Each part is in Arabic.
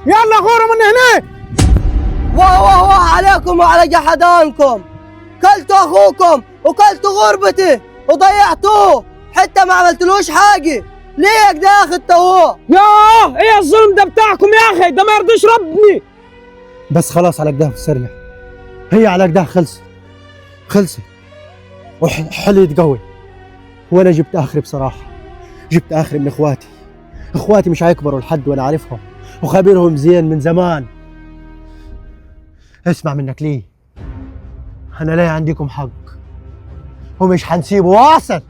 يلا غوروا من هنا. واه واه واه عليكم وعلى جحدانكم، كلتوا اخوكم وكلتوا غربتي وضيعتوه، حتى ما عملتلوش حاجه. ليه كده يا اخي التوه؟ ياه ايه الظلم ده بتاعكم يا اخي؟ ده ما يرضيش ربني. بس خلاص على كده سريع، هي على كده خلصت وحلو يتقوي. وانا جبت اخري بصراحه، جبت اخري من اخواتي مش هيكبروا لحد وانا عارفهم وخابرهم زين من زمان. اسمع منك ليه، انا لا عندكم حق ومش حنسيبه واصل.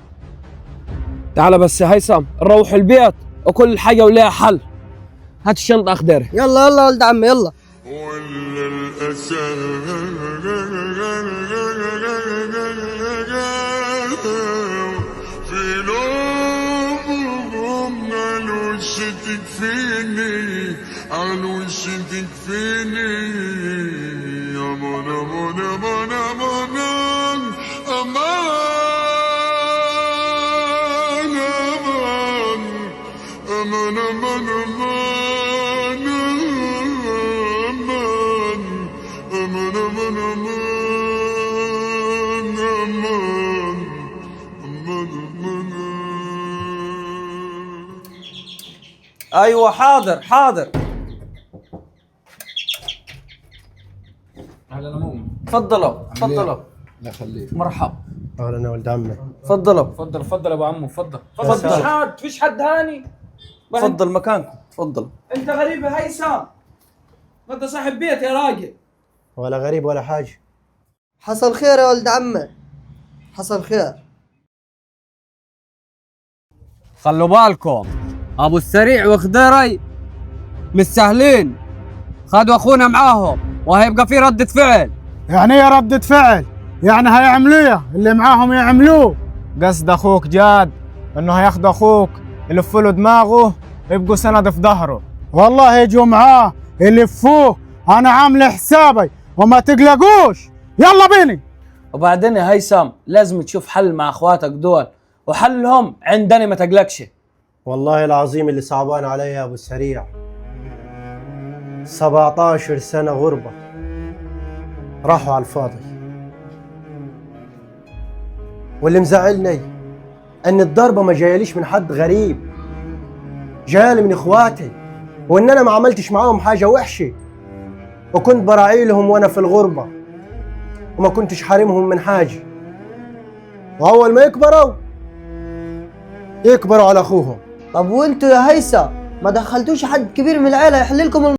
تعال بس يا هيثم نروح البيت وكل حاجه وليها حل. هات الشنطه اخدري. يلا يلا ولد عمي يلا. ولا الأسى في لومهم على وش تكفيني، على وش تكفيني. أمان أمان أمان أمان أمان أمان أمان أمان أمان ايوه حاضر حاضر. اهلا يا مؤمن. تفضلوا تفضلوا. الله يخليك. مرحبا. اهلا يا ولد عمي. تفضلوا تفضل تفضل يا ابو عمو، تفضل تفضل. فيش حد هاني. تفضل مكانكم تفضل. انت غريب يا هيثم، انت صاحب بيت يا راجل. ولا غريب ولا حاجه. حصل خير يا ولد عمي، حصل خير. خلوا بالكم ابو السريع وخضيري مش سهلين، خدوا اخونا معاهم وهيبقى في ردة فعل. يعني ايه ردة فعل؟ يعني هيعملوه اللي معاهم يعملوه. قصد اخوك جاد انه هياخد اخوك يلفوا له دماغه يبقوا سند في ظهره. والله يجوا معاه يلفوه، انا عامل حسابي وما تقلقوش. يلا بيني. وبعدين يا هيثم لازم تشوف حل مع اخواتك دول، وحلهم عندنا ما تقلقش. والله العظيم اللي صعبان علي يا ابو السريع 17 سنة غربة راحوا على الفاضي، واللي مزعلني ان الضربة ما جايليش من حد غريب، جايلي من اخواتي، وان انا ما عملتش معاهم حاجة وحشة، وكنت براعي لهم وانا في الغربة وما كنتش حارمهم من حاجة، واول ما يكبروا على اخوهم. طب وانتوا يا هيثم ما دخلتوش حد كبير من العيله يحل لكم